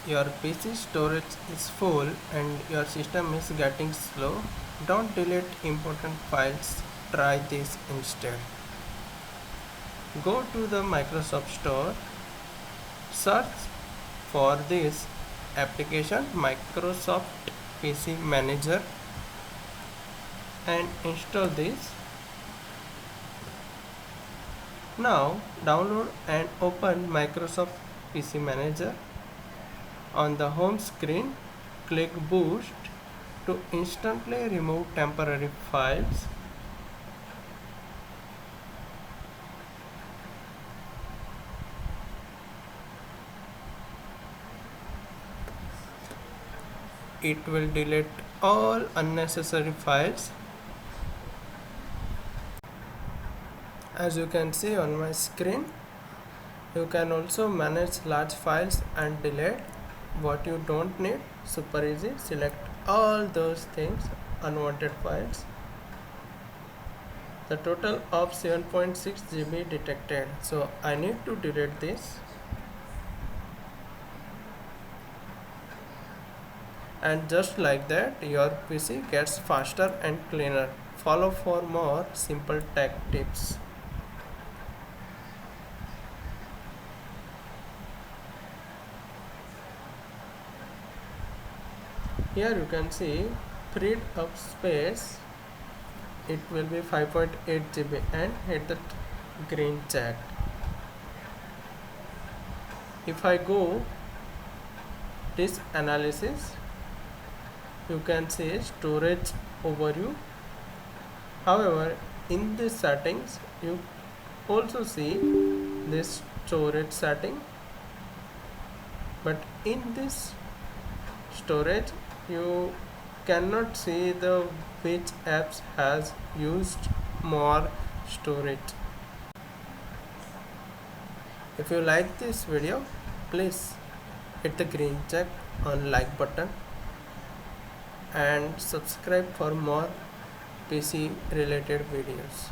Your PC storage is full and your system is getting slow. Don't delete important files. Try this instead. Go to the Microsoft Store, search for this application Microsoft PC Manager and install this. Now download and open Microsoft PC Manager. On the home screen, click Boost to instantly remove temporary files. It will delete all unnecessary files. As you can see on my screen, you can also manage large files and delete what you don't need. Super easy. Select all those things, unwanted files. The total of 7.6 GB detected, so I need to delete this. And just like that, your PC gets faster and cleaner. Follow for more simple tech tips. Here you can see freed up space. It will be 5.8 GB and hit the green check. If I go this analysis, you can see storage overview. However, in the settings you also see this storage setting, but in this storage you cannot see the which apps has used more storage. If you like this video, please hit the green check on like button and subscribe for more PC related videos.